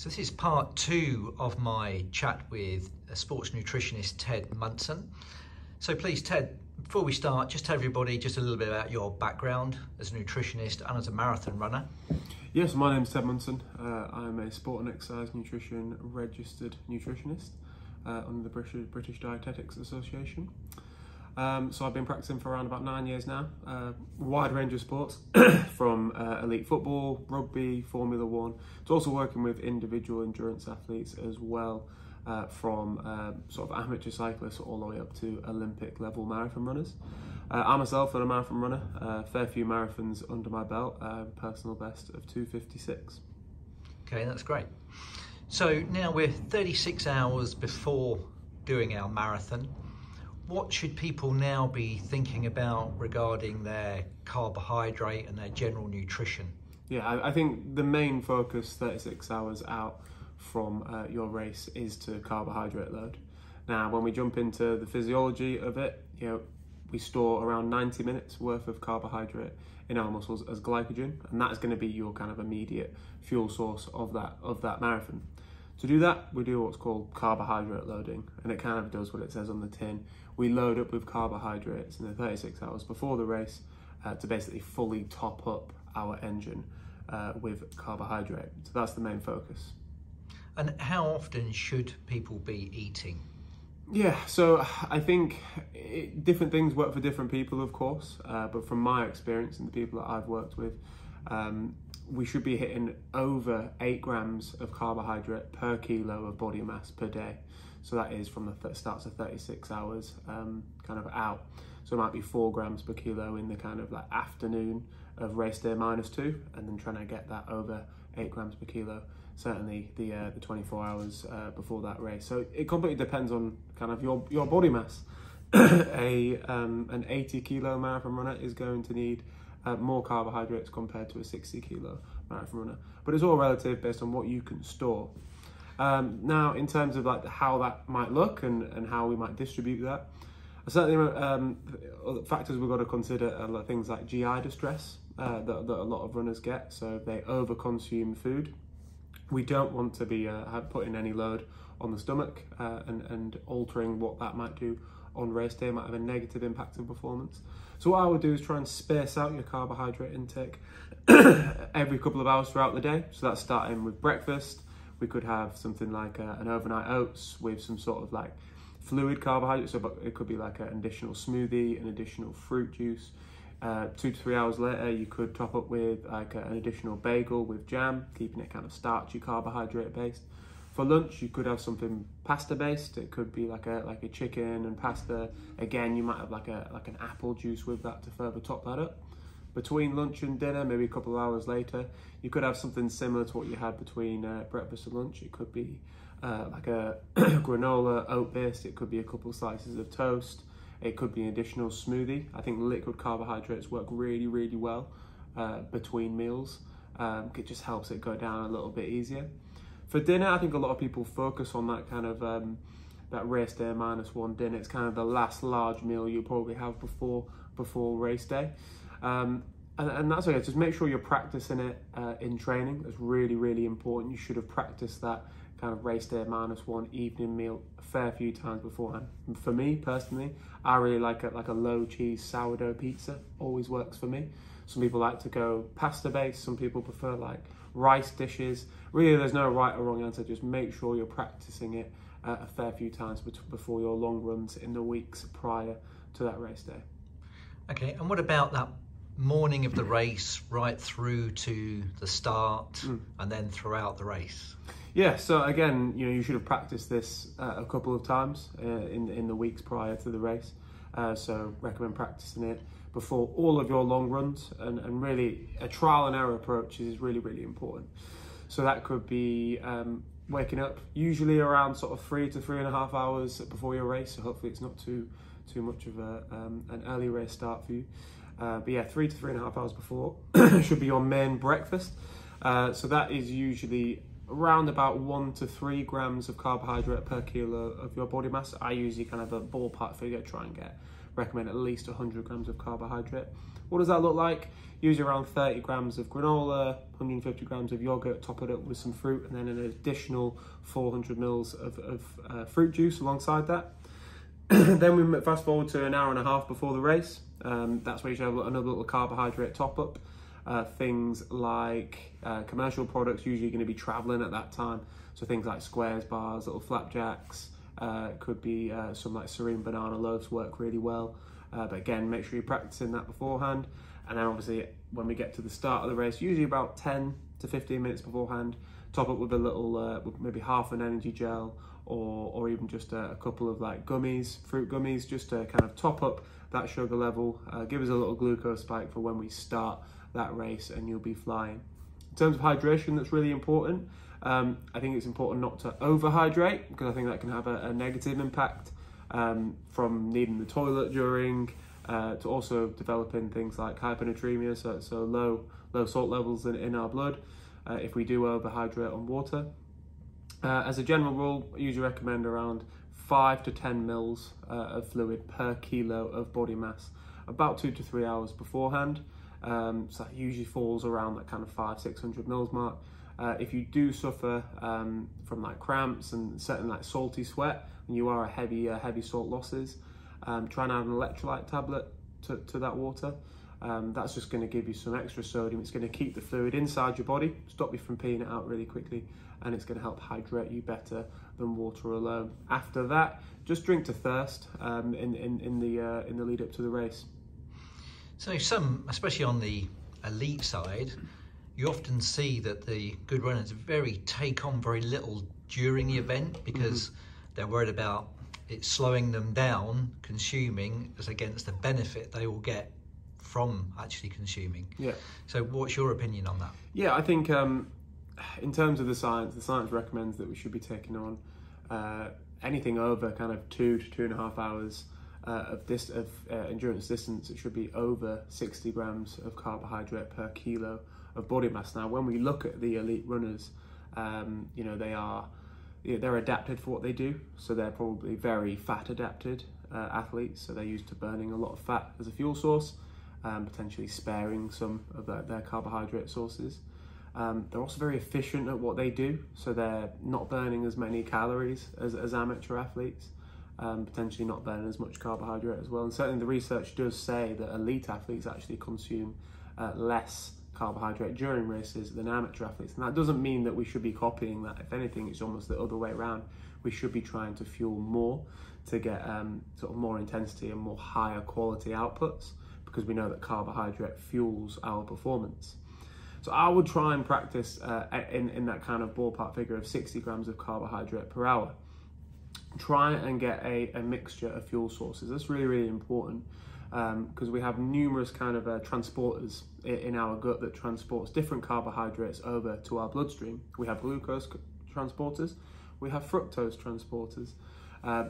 So this is part 2 of my chat with a sports nutritionist, Ted Munson. So please, Ted, before we start, just tell everybody just a little bit about your background as a nutritionist and as a marathon runner. Yes, my name's Ted Munson. I'm a sport and exercise nutrition registered nutritionist under the British Dietetics Association. So I've been practicing for around about 9 years now. Wide range of sports from elite football, rugby, Formula 1. It's also working with individual endurance athletes as well, from sort of amateur cyclists all the way up to Olympic level marathon runners. I myself am a marathon runner, a fair few marathons under my belt, personal best of 2:56. Okay, that's great. So now we're 36 hours before doing our marathon. What should people now be thinking about regarding their carbohydrate and their general nutrition? Yeah, I think the main focus 36 hours out from your race is to carbohydrate load. Now, when we jump into the physiology of it, we store around 90 minutes worth of carbohydrate in our muscles as glycogen, and that's going to be your kind of immediate fuel source of that marathon. To do that, we do what's called carbohydrate loading, and it kind of does what it says on the tin. We load up with carbohydrates in the 36 hours before the race to basically fully top up our engine with carbohydrate. So that's the main focus. And how often should people be eating? Yeah, so I think different things work for different people, of course, but from my experience and the people that I've worked with, we should be hitting over 8 grams of carbohydrate per kilo of body mass per day. So that is from the starts of 36 hours kind of out. So it might be 4 grams per kilo in the kind of like afternoon of race day -2, and then trying to get that over 8 grams per kilo, certainly the 24 hours before that race. So it completely depends on kind of your body mass. An 80 kilo marathon runner is going to need more carbohydrates compared to a 60 kilo marathon runner, but it's all relative based on what you can store. Now, in terms of like how that might look and how we might distribute that, certainly other factors we've got to consider are things like GI distress that a lot of runners get. So if they overconsume food, we don't want to be putting any load on the stomach and altering what that might do on race day. Might have a negative impact on performance. So what I would do is try and space out your carbohydrate intake every couple of hours throughout the day. So that's starting with breakfast. We could have something like an overnight oats with some sort of like fluid carbohydrate. So it could be like an additional smoothie, an additional fruit juice. 2 to 3 hours later, you could top up with like an additional bagel with jam, keeping it kind of starchy, carbohydrate based. For lunch, you could have something pasta based. It could be like a chicken and pasta. Again, you might have like an apple juice with that to further top that up. Between lunch and dinner, maybe a couple of hours later, you could have something similar to what you had between breakfast and lunch. It could be like a granola, oat based. It could be a couple of slices of toast. It could be an additional smoothie. I think liquid carbohydrates work really, really well between meals. It just helps it go down a little bit easier. For dinner, I think a lot of people focus on that kind of that race day -1 dinner. It's kind of the last large meal you probably have before race day. And that's okay. Just make sure you're practicing it in training. That's really, really important. You should have practiced that kind of race day -1 evening meal a fair few times beforehand. And for me personally, I really like a low cheese sourdough pizza. Always works for me. Some people like to go pasta based. Some people prefer like rice dishes. Really, there's no right or wrong answer. Just make sure you're practicing it a fair few times before your long runs in the weeks prior to that race day. Okay, and what about that morning of the race right through to the start and then throughout the race? Yeah, so again, you should have practiced this a couple of times in the weeks prior to the race. So recommend practicing it before all of your long runs, and really a trial and error approach is really, really important. So that could be waking up usually around sort of 3 to 3.5 hours before your race. So hopefully it's not too much of an early race start for you. But yeah, 3 to 3.5 hours before should be your main breakfast. So that is usually around about 1 to 3 grams of carbohydrate per kilo of your body mass. I usually kind of a ballpark figure, try and get recommend at least 100 grams of carbohydrate. What does that look like? Usually around 30 grams of granola, 150 grams of yogurt, top it up with some fruit, and then an additional 400 mils of fruit juice alongside that. Then we fast forward to an hour and a half before the race. That's where you should have another little carbohydrate top up. Things like commercial products usually going to be traveling at that time. So things like squares bars, little flapjacks, could be some like serene banana loaves work really well. But again, make sure you're practicing that beforehand. And then obviously when we get to the start of the race, usually about 10 to 15 minutes beforehand, top up with a little, maybe half an energy gel, or even just a couple of like gummies, fruit gummies, just to kind of top up that sugar level, give us a little glucose spike for when we start that race, and you'll be flying. In terms of hydration, that's really important. I think it's important not to overhydrate, because I think that can have a negative impact, from needing the toilet during, to also developing things like hyponatremia, so low salt levels in our blood, if we do overhydrate on water. As a general rule, I usually recommend around 5 to 10 mils of fluid per kilo of body mass, about 2 to 3 hours beforehand. So that usually falls around that kind of 500-600 mils mark. If you do suffer from like cramps and certain like salty sweat, and you are a heavy salt losses, try and add an electrolyte tablet to that water. That's just going to give you some extra sodium. It's going to keep the fluid inside your body, stop you from peeing it out really quickly, and it's going to help hydrate you better than water alone. After that, just drink to thirst in the lead up to the race. So some, especially on the elite side, you often see that the good runners take on very little during the event, because they're worried about it slowing them down consuming as against the benefit they will get from actually consuming. Yeah. So what's your opinion on that? Yeah, I think in terms of the science recommends that we should be taking on anything over kind of 2 to 2.5 hours of endurance distance. It should be over 60 grams of carbohydrate per kilo of body mass. Now, when we look at the elite runners, you know, they're adapted for what they do, so they're probably very fat adapted athletes. So they're used to burning a lot of fat as a fuel source, potentially sparing some of their carbohydrate sources. They're also very efficient at what they do, so they're not burning as many calories as amateur athletes, potentially not burning as much carbohydrate as well. And certainly the research does say that elite athletes actually consume less carbohydrate during races than amateur athletes. And that doesn't mean that we should be copying that. If anything, it's almost the other way around. We should be trying to fuel more to get sort of more intensity and more higher quality outputs, because we know that carbohydrate fuels our performance. So I would try and practice in that kind of ballpark figure of 60 grams of carbohydrate per hour. Try and get a mixture of fuel sources. That's really, really important, because we have numerous kind of transporters in our gut that transports different carbohydrates over to our bloodstream. We have glucose transporters, we have fructose transporters.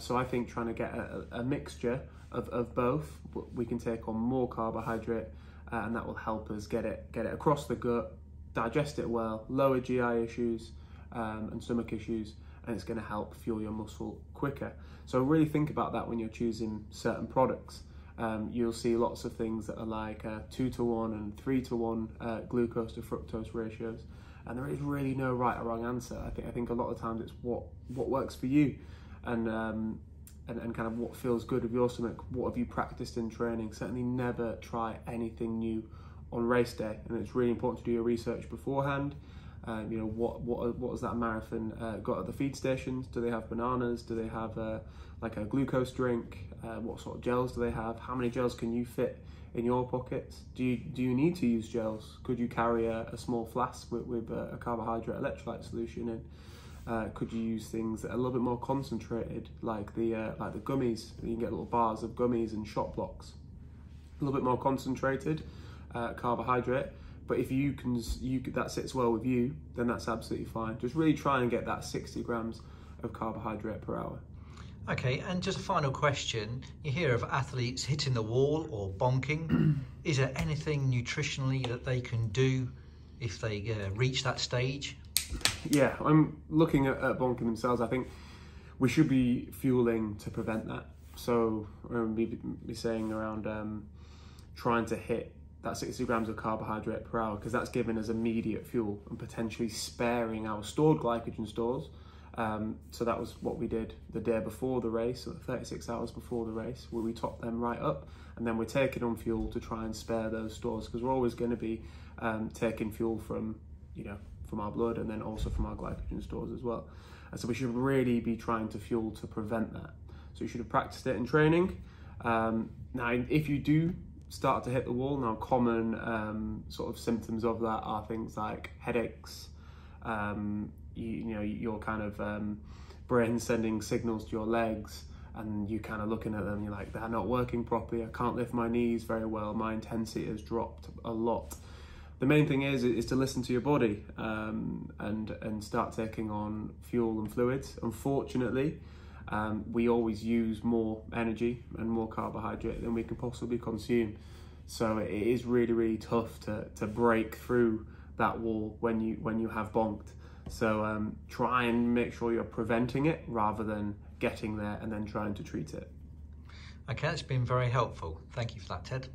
So I think trying to get a mixture of both, we can take on more carbohydrate, and that will help us get it across the gut, digest it well, lower GI issues and stomach issues, and it's going to help fuel your muscle quicker. So really think about that when you're choosing certain products. You'll see lots of things that are like 2-to-1 and 3-to-1 glucose to fructose ratios, and there is really no right or wrong answer. I think a lot of times it's what works for you, and kind of what feels good with your stomach. What have you practiced in training? Certainly never try anything new on race day, and it's really important to do your research beforehand. You know, what has that marathon got at the feed stations? Do they have bananas? Do they have like a glucose drink? What sort of gels do they have? How many gels can you fit in your pockets? Do you need to use gels? Could you carry a small flask with a carbohydrate electrolyte solution in? Could you use things that are a little bit more concentrated, like the gummies? You can get little bars of gummies and shot blocks. A little bit more concentrated carbohydrate. But if that sits well with you, then that's absolutely fine. Just really try and get that 60 grams of carbohydrate per hour. Okay, and just a final question. You hear of athletes hitting the wall or bonking. Is there anything nutritionally that they can do if they reach that stage? Yeah, I'm looking at bonking themselves. I think we should be fueling to prevent that. So I remember me saying around trying to hit that 60 grams of carbohydrate per hour, because that's giving us immediate fuel and potentially sparing our stored glycogen stores. So that was what we did the day before the race, so 36 hours before the race, where we topped them right up, and then we're taking on fuel to try and spare those stores, because we're always going to be taking fuel from, from our blood, and then also from our glycogen stores as well. And so we should really be trying to fuel to prevent that. So you should have practiced it in training. Now, if you do start to hit the wall, now common sort of symptoms of that are things like headaches, your kind of brain sending signals to your legs, and you kind of looking at them, you're like, they're not working properly, I can't lift my knees very well, my intensity has dropped a lot. The main thing is to listen to your body and start taking on fuel and fluids. Unfortunately, we always use more energy and more carbohydrate than we can possibly consume. So it is really, really tough to break through that wall when you have bonked. So try and make sure you're preventing it rather than getting there and then trying to treat it. Okay, that's been very helpful. Thank you for that, Ted.